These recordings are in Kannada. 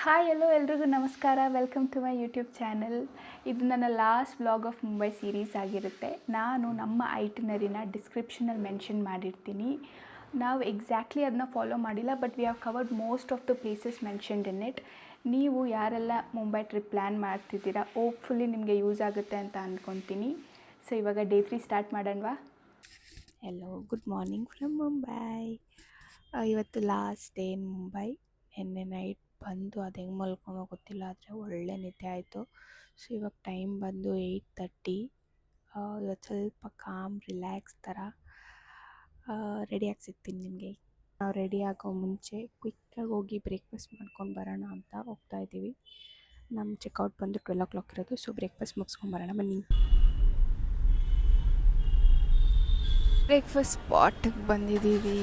ಹಾಯ್ ಎಲ್ಲೋ ಎಲ್ರಿಗೂ ನಮಸ್ಕಾರ. Welcome to my YouTube channel. ಇದು ನನ್ನ last vlog of Mumbai series ಆಗಿರುತ್ತೆ. ನಾನು ನಮ್ಮ ಐಟಿನರಿನ ಡಿಸ್ಕ್ರಿಪ್ಷನಲ್ಲಿ ಮೆನ್ಷನ್ ಮಾಡಿರ್ತೀನಿ. ನಾವು ಎಕ್ಸಾಕ್ಟ್ಲಿ ಅದನ್ನ ಫಾಲೋ ಮಾಡಿಲ್ಲ, but we have covered most of the places mentioned in it. ನೀವು ಯಾರೆಲ್ಲ ಮುಂಬೈ ಟ್ರಿಪ್ ಪ್ಲ್ಯಾನ್ ಮಾಡ್ತಿದ್ದೀರಾ, ಹೋಪ್ಫುಲಿ ನಿಮಗೆ ಯೂಸ್ ಆಗುತ್ತೆ ಅಂತ ಅಂದ್ಕೊತೀನಿ. ಸೊ ಇವಾಗ ಡೇ 3 ಸ್ಟಾರ್ಟ್ ಮಾಡೋಣವಾ? Hello, good morning from Mumbai. ಇವತ್ತು ಲಾಸ್ಟ್ ಡೇ ಇನ್ ಮುಂಬೈ. ನಿನ್ನೆ ನೈಟ್ ಬಂದು ಅದು ಹೆಂಗೆ ಮಲ್ಕೊಳೋ ಗೊತ್ತಿಲ್ಲ, ಆದರೆ ಒಳ್ಳೆ ನಿದ್ದೆ ಆಯಿತು. ಸೊ ಇವಾಗ ಟೈಮ್ ಬಂದು 8:30. ಇವತ್ತು ಸ್ವಲ್ಪ ಕಾಮ್ ರಿಲ್ಯಾಕ್ಸ್ ಥರ ರೆಡಿಯಾಗಿ ಸಿಗ್ತೀನಿ ನಿಮಗೆ. ನಾವು ರೆಡಿ ಆಗೋ ಮುಂಚೆ ಕ್ವಿಕ್ಕಾಗಿ ಹೋಗಿ ಬ್ರೇಕ್ಫಾಸ್ಟ್ ಮಾಡ್ಕೊಂಡು ಬರೋಣ ಅಂತ ಹೋಗ್ತಾ ಇದ್ದೀವಿ. ನಮ್ಮ ಚೆಕ್ಔಟ್ ಬಂದು 12 o'clock ಇರೋದು. ಸೊ ಬ್ರೇಕ್ಫಾಸ್ಟ್ ಮುಗಿಸ್ಕೊಂಬರೋಣ ಬನ್ನಿ. ಬ್ರೇಕ್ಫಾಸ್ಟ್ ಸ್ಪಾಟಿಗೆ ಬಂದಿದ್ದೀವಿ.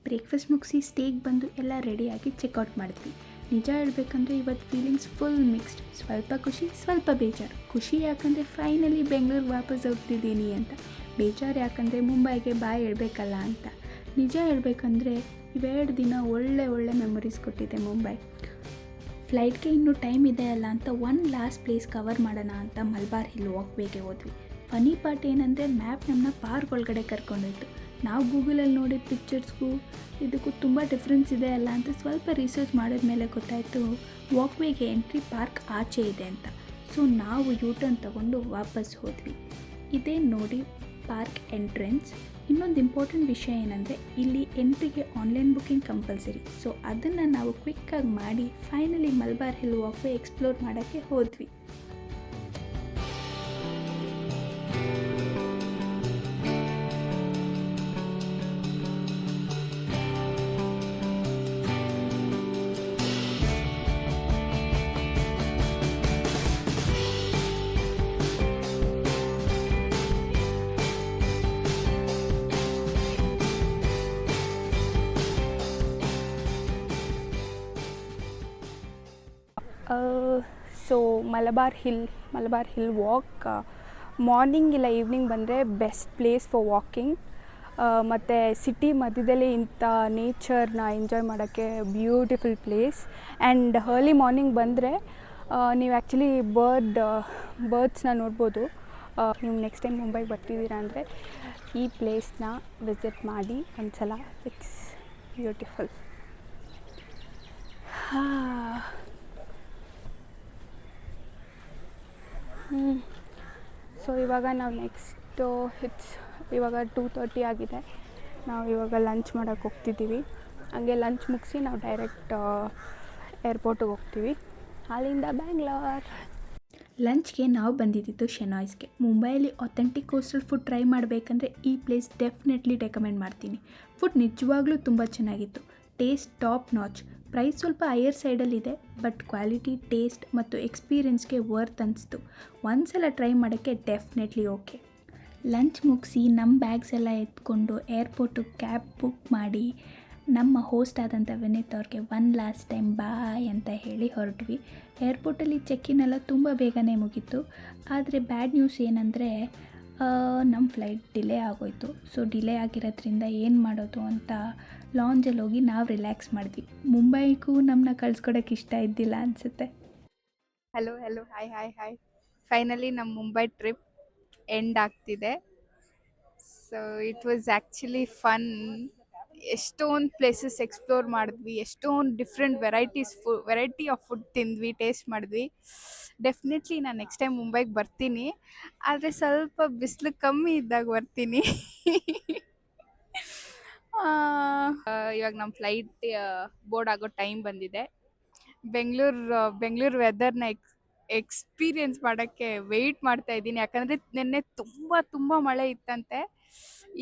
ಬ್ರೇಕ್ಫಾಸ್ಟ್ ಮುಗಿಸಿ ಸ್ಟೇಗೆ ಬಂದು ಎಲ್ಲ ರೆಡಿಯಾಗಿ ಚೆಕ್ಔಟ್ ಮಾಡಿದ್ವಿ. ನಿಜ ಹೇಳ್ಬೇಕಂದ್ರೆ ಇವತ್ತು ಫೀಲಿಂಗ್ಸ್ ಫುಲ್ ಮಿಕ್ಸ್ಡ್. ಸ್ವಲ್ಪ ಖುಷಿ, ಸ್ವಲ್ಪ ಬೇಜಾರು. ಖುಷಿ ಯಾಕಂದರೆ ಫೈನಲಿ ಬೆಂಗಳೂರಿಗೆ ವಾಪಸ್ ಹೋಗ್ತಿದ್ದೀನಿ ಅಂತ. ಬೇಜಾರು ಯಾಕಂದರೆ ಮುಂಬೈಗೆ ಬಾಯ್ ಹೇಳ್ಬೇಕಲ್ಲ ಅಂತ. ನಿಜ ಹೇಳ್ಬೇಕಂದ್ರೆ ಇವೆರಡು ದಿನ ಒಳ್ಳೆ ಮೆಮೊರೀಸ್ ಕೊಟ್ಟಿದೆ ಮುಂಬೈ. ಫ್ಲೈಟ್ಗೆ ಇನ್ನೂ ಟೈಮ್ ಇದೆ ಅಲ್ಲ ಅಂತ ಒನ್ ಲಾಸ್ಟ್ ಪ್ಲೇಸ್ ಕವರ್ ಮಾಡೋಣ ಅಂತ ಮಲ್ಬಾರ್ ಹಿಲ್ ವಾಕ್ವೇಗೆ ಹೋದ್ವಿ. ಫನಿ ಪಾರ್ಟ್ ಏನಂದರೆ ಮ್ಯಾಪ್ ನಮ್ಮನ್ನ ಪಾರ್ಕ್ ಒಳಗಡೆ ಕರ್ಕೊಂಡೋಯ್ತು. ನಾವು ಗೂಗಲಲ್ಲಿ ನೋಡಿದ ಪಿಕ್ಚರ್ಸ್ಗೂ ಇದಕ್ಕೂ ತುಂಬ ಡಿಫ್ರೆನ್ಸ್ ಇದೆ ಅಲ್ಲ ಅಂತ ಸ್ವಲ್ಪ ರಿಸರ್ಚ್ ಮಾಡಿದ ಮೇಲೆ ಗೊತ್ತಾಯಿತು ವಾಕ್ವೇಗೆ ಎಂಟ್ರಿ ಪಾರ್ಕ್ ಆಚೆ ಇದೆ ಅಂತ. ಸೊ ನಾವು ಯೂಟರ್ನ್ ತೊಗೊಂಡು ವಾಪಸ್ ಹೋದ್ವಿ. ಇದೇ ನೋಡಿ ಪಾರ್ಕ್ ಎಂಟ್ರೆನ್ಸ್. ಇನ್ನೊಂದು ಇಂಪಾರ್ಟೆಂಟ್ ವಿಷಯ ಏನಂದರೆ ಇಲ್ಲಿ ಎಂಟ್ರಿಗೆ ಆನ್ಲೈನ್ ಬುಕ್ಕಿಂಗ್ ಕಂಪಲ್ಸರಿ. ಸೊ ಅದನ್ನು ನಾವು ಕ್ವಿಕ್ಕಾಗಿ ಮಾಡಿ finally Malabar hill walkway explore ಮಾಡೋಕ್ಕೆ ಹೋದ್ವಿ. So Malabar hill walk morning ಇಲ್ಲ ಈವ್ನಿಂಗ್ ಬಂದರೆ ಬೆಸ್ಟ್ ಪ್ಲೇಸ್ ಫಾರ್ ವಾಕಿಂಗ್. ಮತ್ತು ಸಿಟಿ ಮಧ್ಯದಲ್ಲಿ ಇಂಥ ನೇಚರ್ನ ಎಂಜಾಯ್ ಮಾಡೋಕ್ಕೆ beautiful place. And early morning ಬಂದರೆ ನೀವು ಆ್ಯಕ್ಚುಲಿ ಬರ್ಡ್ಸ್ನ ನೋಡ್ಬೋದು. ನೀವು ನೆಕ್ಸ್ಟ್ ಟೈಮ್ ಮುಂಬೈಗೆ ಬರ್ತಿದ್ದೀರಾ ಅಂದರೆ ಈ ಪ್ಲೇಸ್ನ ವಿಸಿಟ್ ಮಾಡಿ ಒಂದು ಸಲ. It's beautiful. ಸೊ ಇವಾಗ ನಾವು ನೆಕ್ಸ್ಟು ಇವಾಗ 2:30 ಆಗಿದೆ. ನಾವು ಇವಾಗ ಲಂಚ್ ಮಾಡೋಕ್ಕೆ ಹೋಗ್ತಿದ್ದೀವಿ. ಹಾಗೆ ಲಂಚ್ ಮುಗಿಸಿ ನಾವು ಡೈರೆಕ್ಟ್ ಏರ್ಪೋರ್ಟಿಗೆ ಹೋಗ್ತೀವಿ, ಅಲ್ಲಿಂದ ಬ್ಯಾಂಗ್ಳೂರ್. ಲಂಚ್ಗೆ ನಾವು ಬಂದಿದ್ದು ಶೆನಾಯ್ಸ್ಗೆ. ಮುಂಬೈಯಲ್ಲಿ ಅಥೆಂಟಿಕ್ ಕೋಸ್ಟಲ್ ಫುಡ್ ಟ್ರೈ ಮಾಡಬೇಕಂದ್ರೆ ಈ ಪ್ಲೇಸ್ ಡೆಫಿನೆಟ್ಲಿ ರೆಕಮೆಂಡ್ ಮಾಡ್ತೀನಿ. ಫುಡ್ ನಿಜವಾಗ್ಲೂ ತುಂಬ ಚೆನ್ನಾಗಿತ್ತು. Taste top notch. ಪ್ರೈಸ್ ಸ್ವಲ್ಪ ಹೈಯರ್ ಸೈಡಲ್ಲಿದೆ, ಬಟ್ ಕ್ವಾಲಿಟಿ, ಟೇಸ್ಟ್ ಮತ್ತು ಎಕ್ಸ್ಪೀರಿಯನ್ಸ್ಗೆ ವರ್ತ್ ಅನಿಸ್ತು. ಒಂದ್ಸಲ ಟ್ರೈ ಮಾಡೋಕ್ಕೆ ಡೆಫಿನೆಟ್ಲಿ ಓಕೆ. ಲಂಚ್ ಮುಗಿಸಿ ನಮ್ಮ ಬ್ಯಾಗ್ಸ್ ಎಲ್ಲ ಎತ್ಕೊಂಡು ಏರ್ಪೋರ್ಟಿಗೆ ಕ್ಯಾಬ್ ಬುಕ್ ಮಾಡಿ ನಮ್ಮ ಹೋಸ್ಟ್ ಆದಂಥ ವಿನೀತ್ ಅವ್ರಿಗೆ ಒನ್ ಲಾಸ್ಟ್ ಟೈಮ್ ಬಾಯ್ ಅಂತ ಹೇಳಿ ಹೊರಟ್ವಿ. ಏರ್ಪೋರ್ಟಲ್ಲಿ ಚೆಕ್ಇನ್ ಎಲ್ಲ ತುಂಬ ಬೇಗನೆ ಮುಗೀತು. ಆದರೆ ಬ್ಯಾಡ್ ನ್ಯೂಸ್ ಏನಂದರೆ ನಮ್ಮ ಫ್ಲೈಟ್ ಡಿಲೇ ಆಗೋಯಿತು. ಸೊ ಡಿಲೇ ಆಗಿರೋದ್ರಿಂದ ಏನು ಮಾಡೋದು ಅಂತ ಲಾಂಜಲ್ಲಿ ಹೋಗಿ ನಾವು ರಿಲ್ಯಾಕ್ಸ್ ಮಾಡಿದ್ವಿ. ಮುಂಬೈಗೂ ನಮ್ಮನ್ನ ಕಳ್ಸ್ಕೊಡೋಕ್ಕೆ ಇಷ್ಟ ಇದ್ದಿಲ್ಲ ಅನಿಸುತ್ತೆ. Hello hi. ಫೈನಲಿ ನಮ್ಮ ಮುಂಬೈ ಟ್ರಿಪ್ ಎಂಡ್ ಆಗ್ತಿದೆ. So it was actually fun. ಎಷ್ಟೊಂದು ಪ್ಲೇಸಸ್ ಎಕ್ಸ್ಪ್ಲೋರ್ ಮಾಡಿದ್ವಿ, ಎಷ್ಟೊಂದು ಡಿಫ್ರೆಂಟ್ ವೆರೈಟಿ ಆಫ್ ಫುಡ್ ತಿಂದ್ವಿ, ಟೇಸ್ಟ್ ಮಾಡಿದ್ವಿ. ಡೆಫಿನೆಟ್ಲಿ ನಾನು ನೆಕ್ಸ್ಟ್ ಟೈಮ್ ಮುಂಬೈಗೆ ಬರ್ತೀನಿ, ಆದರೆ ಸ್ವಲ್ಪ ಬಿಸಿಲು ಕಮ್ಮಿ ಇದ್ದಾಗ ಬರ್ತೀನಿ. ಇವಾಗ ನಮ್ಮ ಫ್ಲೈಟ್ ಬೋರ್ಡ್ ಆಗೋ ಟೈಮ್ ಬಂದಿದೆ. ಬೆಂಗಳೂರು ವೆದರ್ನ ಎಕ್ಸ್ಪೀರಿಯನ್ಸ್ ಮಾಡೋಕ್ಕೆ ವೆಯ್ಟ್ ಮಾಡ್ತಾ ಇದ್ದೀನಿ. ಯಾಕಂದರೆ ನಿನ್ನೆ ತುಂಬ ಮಳೆ ಇತ್ತಂತೆ.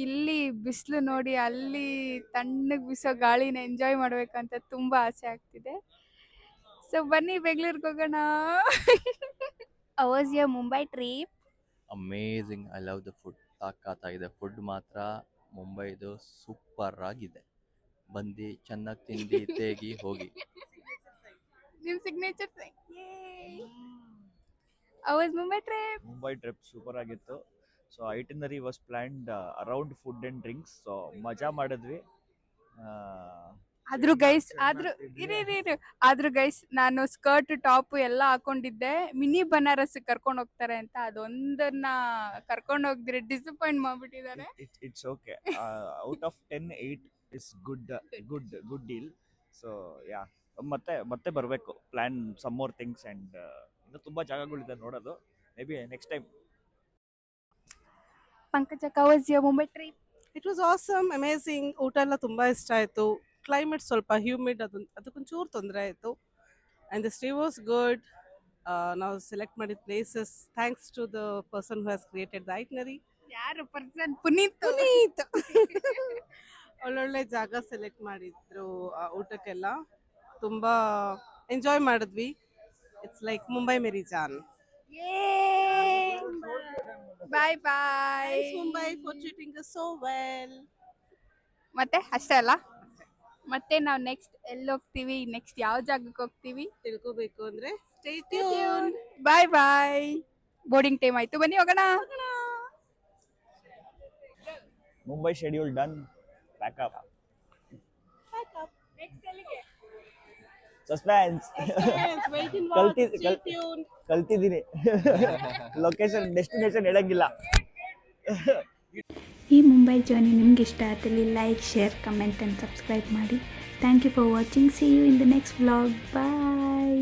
ಇಲ್ಲಿ ಬಿಸಿಲು ನೋಡಿ ಅಲ್ಲಿ ತಣ್ಣಗೆ ಬೀಸೋ ಗಾಳಿನ ಎಂಜಾಯ್ ಮಾಡಬೇಕಂತ ತುಂಬ ಆಸೆ ಆಗ್ತಿದೆ. ಸೊ ಬನ್ನಿ ಬೆಂಗಳೂರಿಗೆ ಹೋಗೋಣ. Was your Mumbai trip? Amazing. I love the food. ತಾಕತ್ತಾಗಿದೆ ಫುಡ್ ಮಾತ್ರ. ಮುಂಬೈದು ಸೂಪರ್ ಆಗಿದೆ. ಬಂದು ಚೆನ್ನಾಗಿ ತಿಂದು ತೇಗಿ ಹೋಗಿ. ನಿಮ್ಮ signature was Mumbai trip? Mumbai trip super ಆಗಿತ್ತು. So itinerary was planned around food and drinks. So ಮಜಾ ಮಾಡಿದ್ವಿ. ಆದ್ರೂ ಗೈಸ್ ಆದ್ರೂ ಗೈಸ್ ನಾನು ಸ್ಕರ್ಟ್ ಟಾಪ್ ಎಲ್ಲ ಹಾಕೊಂಡಿದ್ದೆ. ಮಿನಿ ಬನಾರಸ್ ಕರ್ಕೊಂಡು ಹೋಗ್ತಾರೆ ಅಂತ ಅದೊಂದನ್ನ ಕರ್ಕೊಂಡು ಹೋಗ್ದಿರಿ ಡಿಸಪಾಯಿಂಟ್ ಮಾಡ್ಬಿಟ್ಟಿದ್ದಾರೆ. It's okay. Out of 10 8 is good deal. So yeah, ಮತ್ತೆ ಬರಬೇಕು. Plan some more things and ಇನ್ನೂ ತುಂಬ ಜಾಗಗಳಿದೆ ನೋಡೋದು. Maybe next time. Pankaja was your Mumbai trip? It was awesome, amazing. ಊಟ ಎಲ್ಲ ತುಂಬ ಇಷ್ಟ ಆಯಿತು. ಕ್ಲೈಮೇಟ್ ಸ್ವಲ್ಪ ಹ್ಯೂಮಿಡ್, ಅದಕ್ಕೊಂಚೂರು ತೊಂದರೆ ಆಯಿತು. And the stay was good. ನಾವು ಸೆಲೆಕ್ಟ್ ಮಾಡಿದ places thanks to the person who has created the itinerary. ಯಾರು ಪರ್ಸನ್? ಪುನೀತ್. ಒಳ್ಳೊಳ್ಳೆ ಜಾಗ ಸೆಲೆಕ್ಟ್ ಮಾಡಿದ್ರು ಊಟಕ್ಕೆಲ್ಲ. ತುಂಬ ಎಂಜಾಯ್ ಮಾಡಿದ್ವಿ. ಇಟ್ಸ್ ಲೈಕ್ ಮುಂಬೈ ಮೇರಿ ಜಾನ್. Bye bye. Mumbai for treating us so well. ಮತ್ತೆ ಅಷ್ಟೇ ಅಲ್ಲ, ಮತ್ತೆ ನಾವು ನೆಕ್ಸ್ಟ್ ಎಲ್ಲಿ ಹೋಗ್ತೀವಿ, ನೆಕ್ಸ್ಟ್ ಯಾವ ಜಾಗಕ್ಕೆ ಹೋಗ್ತೀವಿ ತಿಳ್ಕೋಬೇಕು ಅಂದ್ರೆ stay tune. Bye bye. Boarding time ಆಯ್ತು, ಬನ್ನಿ ಹೋಗೋಣ. Mumbai schedule done. Pack up. Suspense. ಕಲ್ತಿದ್ದೀನಿ. ಲೊಕೇಶನ್ ಡೆಸ್ಟಿನೇಷನ್ ಹೇಳಂಗಿಲ್ಲ. ಈ ಮುಂಬೈ ಜರ್ನಿ ನಿಮ್ಗೆ ಇಷ್ಟ ಆದಲ್ಲಿ like, share, comment and subscribe ಮಾಡಿ. Thank you for watching. See you in the next vlog. Bye.